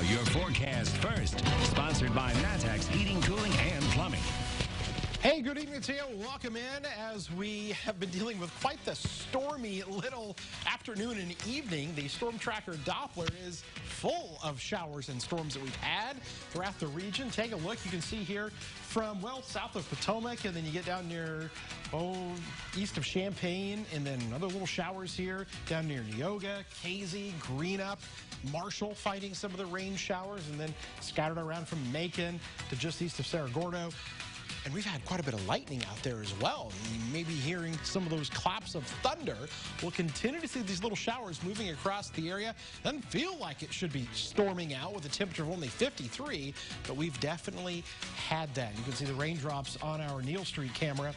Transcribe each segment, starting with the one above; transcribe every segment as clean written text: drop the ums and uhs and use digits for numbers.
your forecast first. Sponsored by Matex Heating, Cooling, and Plumbing. Hey, good evening to you. Welcome in as we have been dealing with quite the stormy little afternoon and evening. The storm tracker Doppler is full of showers and storms that we've had throughout the region. Take a look. You can see here from, well, south of Potomac, and then you get down near, east of Champaign, and then other little showers here down near Neoga, Casey, Greenup, Marshall fighting some of the rain showers, and then scattered around from Macon to just east of Cerro Gordo. And we've had quite a bit of lightning out there as well. You may be hearing some of those claps of thunder. We'll continue to see these little showers moving across the area. Doesn't feel like it should be storming out with a temperature of only 53, but we've definitely had that. You can see the raindrops on our Neal Street camera.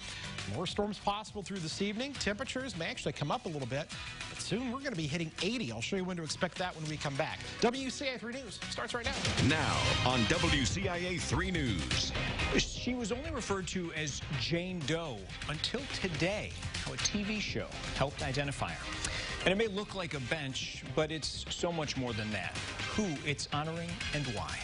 More storms possible through this evening. Temperatures may actually come up a little bit, but soon we're going to be hitting 80. I'll show you when to expect that when we come back. WCIA 3 News starts right now. Now on WCIA 3 News. She was only referred to as Jane Doe until today, how a TV show helped identify her. And it may look like a bench, but it's so much more than that. Who it's honoring and why.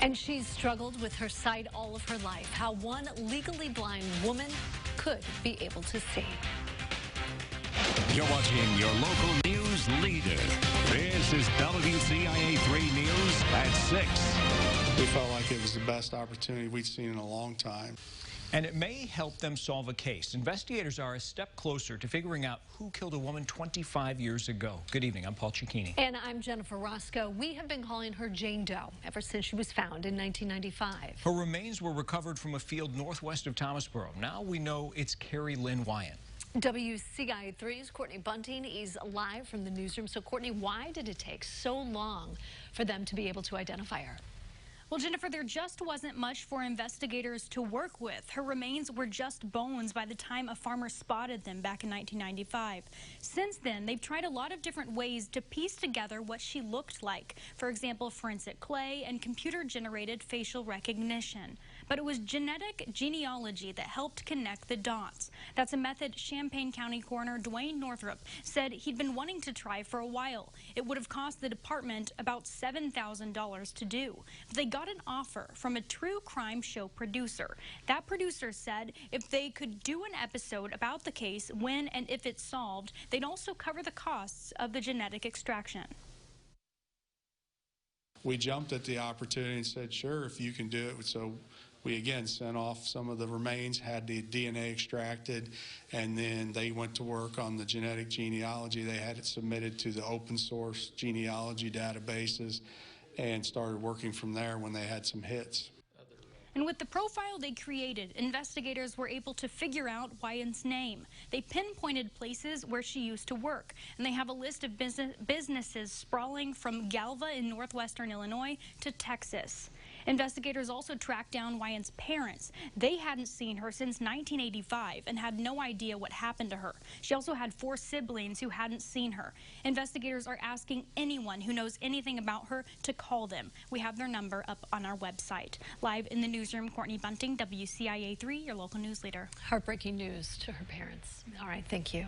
And she's struggled with her sight all of her life. How one legally blind woman could be able to see. You're watching your local news leader. This is WCIA 3 News at 6. We felt like it was the best opportunity we'd seen in a long time. And it may help them solve a case. Investigators are a step closer to figuring out who killed a woman 25 years ago. Good evening. I'm Paul Cicchini. And I'm Jennifer Roscoe. We have been calling her Jane Doe ever since she was found in 1995. Her remains were recovered from a field northwest of Thomasboro. Now we know it's Carrie Lynn Wyatt. WCIA 3's Courtney Bunting is live from the newsroom. So, Courtney, why did it take so long for them to be able to identify her? Well, Jennifer, there just wasn't much for investigators to work with. Her remains were just bones by the time a farmer spotted them back in 1995. Since then, they've tried a lot of different ways to piece together what she looked like. For example, forensic clay and computer-generated facial recognition. But it was genetic genealogy that helped connect the dots. That's a method Champaign County Coroner Dwayne Northrup said he'd been wanting to try for a while. It would have cost the department about $7,000 to do. But they got an offer from a true crime show producer. That producer said if they could do an episode about the case when and if it's solved, they'd also cover the costs of the genetic extraction. We jumped at the opportunity and said, sure, if you can do it. So we again sent off some of the remains, had the DNA extracted, and then they went to work on the genetic genealogy. They had it submitted to the open source genealogy databases and started working from there when they had some hits. And with the profile they created, investigators were able to figure out Wyatt's name. They pinpointed places where she used to work, and they have a list of businesses sprawling from Galva in northwestern Illinois to Texas. Investigators also tracked down Wyatt's parents. They hadn't seen her since 1985 and had no idea what happened to her. She also had 4 siblings who hadn't seen her. Investigators are asking anyone who knows anything about her to call them. We have their number up on our website. Live in the newsroom, Courtney Bunting, WCIA 3, your local news leader. Heartbreaking news to her parents. All right, thank you.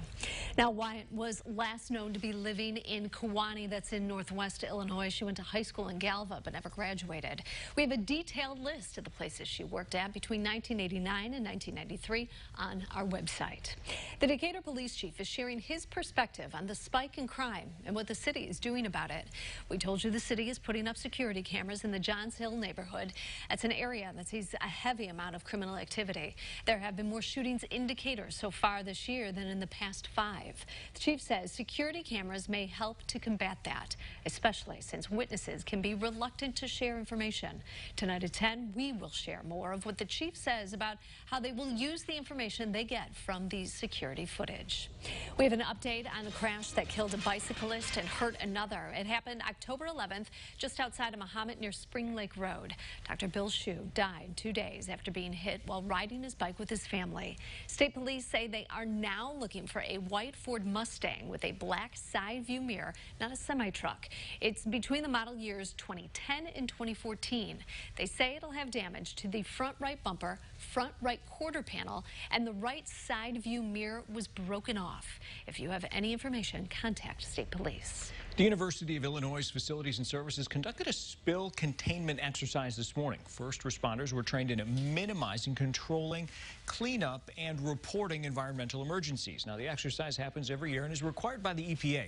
Now, Wyatt was last known to be living in Kewanee, that's in northwest Illinois. She went to high school in Galva, but never graduated. We have a detailed list of the places she worked at between 1989 and 1993 on our website. The Decatur police chief is sharing his perspective on the spike in crime and what the city is doing about it. We told you the city is putting up security cameras in the Johns Hill neighborhood. That's an area that sees a heavy amount of criminal activity. There have been more shootings in Decatur so far this year than in the past 5. The chief says security cameras may help to combat that, especially since witnesses can be reluctant to share information. Tonight at 10, we will share more of what the chief says about how they will use the information they get from the security footage. We have an update on a crash that killed a bicyclist and hurt another. It happened October 11th, just outside of Mahomet near Spring Lake Road. Dr. Bill Shue died 2 days after being hit while riding his bike with his family. State police say they are now looking for a white Ford Mustang with a black side view mirror, not a semi-truck. It's between the model years 2010 and 2014. They say it'll have damage to the front right bumper, front right quarter panel, and the right side view mirror was broken off. If you have any information, contact state police. The University of Illinois Facilities and Services conducted a spill containment exercise this morning. First responders were trained in minimizing, controlling, cleanup, and reporting environmental emergencies. Now, the exercise happens every year and is required by the EPA.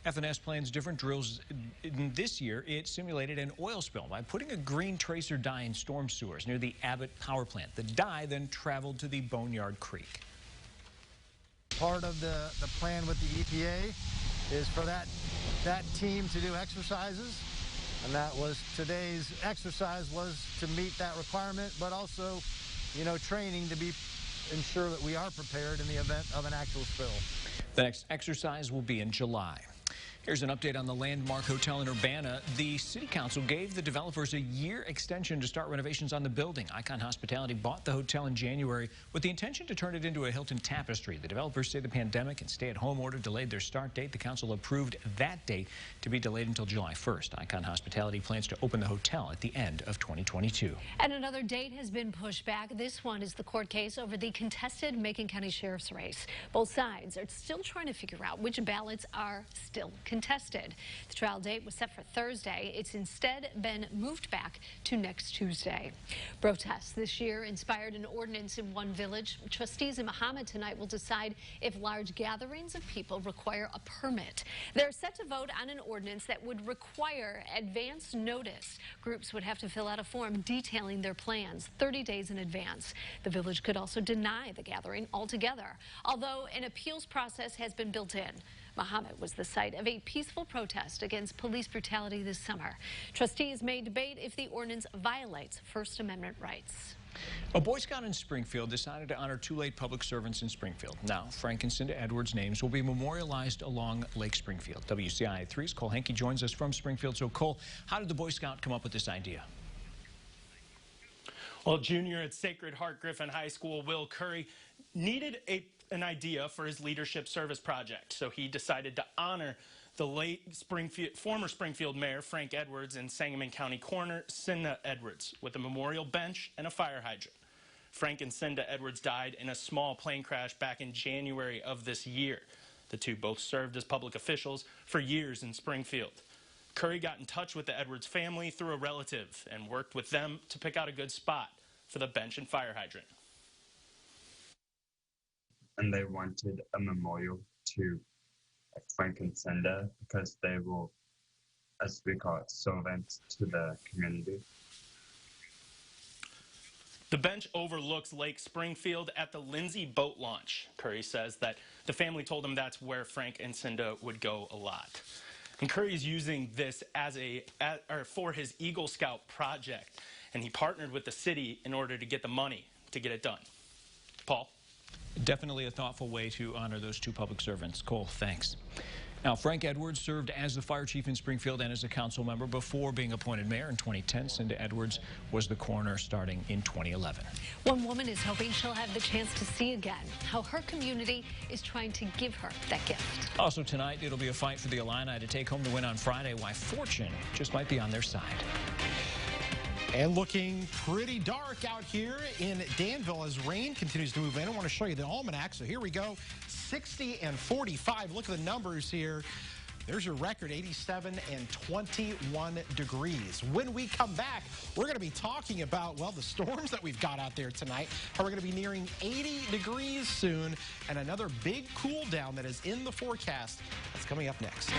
F&S plans different drills. This year, it simulated an oil spill by putting a green tracer dye in storm sewers near the Abbott power plant. The dye then traveled to the Boneyard Creek. Part of the plan with the EPA is for that team to do exercises, and that was today's exercise was to meet that requirement, but also, training to ensure that we are prepared in the event of an actual spill. The next exercise will be in July. Here's an update on the Landmark Hotel in Urbana. The City Council gave the developers a year extension to start renovations on the building. Icon Hospitality bought the hotel in January with the intention to turn it into a Hilton Tapestry. The developers say the pandemic and stay-at-home order delayed their start date. The council approved that date to be delayed until July 1st. Icon Hospitality plans to open the hotel at the end of 2022. And another date has been pushed back. This one is the court case over the contested Macon County Sheriff's race. Both sides are still trying to figure out which ballots are still contested. The trial date was set for Thursday. It's instead been moved back to next Tuesday. Protests this year inspired an ordinance in one village. Trustees in Muhammad tonight will decide if large gatherings of people require a permit. They're set to vote on an ordinance that would require advance notice. Groups would have to fill out a form detailing their plans 30 days in advance. The village could also deny the gathering altogether, although an appeals process has been built in. Muhammad was the site of a peaceful protest against police brutality this summer. Trustees may debate if the ordinance violates First Amendment rights. A Boy Scout in Springfield decided to honor two late public servants in Springfield. Now, Frank and Cinda Edwards' names will be memorialized along Lake Springfield. WCIA 3's Cole Henke joins us from Springfield. So, Cole, how did the Boy Scout come up with this idea? Well, junior at Sacred Heart Griffin High School, Will Curry, needed an idea for his leadership service project, so he decided to honor the late former Springfield Mayor Frank Edwards and Sangamon County Coroner Cinda Edwards with a memorial bench and a fire hydrant. Frank and Cinda Edwards died in a small plane crash back in January of this year. The two both served as public officials for years in Springfield. Curry got in touch with the Edwards family through a relative and worked with them to pick out a good spot for the bench and fire hydrant. And they wanted a memorial to Frank and Cinda because they were, as we call it, servants to the community. The bench overlooks Lake Springfield at the Lindsay boat launch. Curry says that the family told him that's where Frank and Cinda would go a lot. And Curry's using this for his Eagle Scout project, and he partnered with the city in order to get the money to get it done. Paul? Definitely a thoughtful way to honor those two public servants. Cole, thanks. Now, Frank Edwards served as the fire chief in Springfield and as a council member before being appointed mayor in 2010. Cinda Edwards was the coroner starting in 2011. One woman is hoping she'll have the chance to see again how her community is trying to give her that gift. Also tonight, it'll be a fight for the Illini to take home the win on Friday. Why fortune just might be on their side. And looking pretty dark out here in Danville as rain continues to move in. I want to show you the Almanac. So here we go, 60 and 45. Look at the numbers here. There's your record, 87 and 21 degrees. When we come back, we're going to be talking about, well, the storms that we've got out there tonight. How we're going to be nearing 80 degrees soon, and another big cool down that is in the forecast. That's coming up next.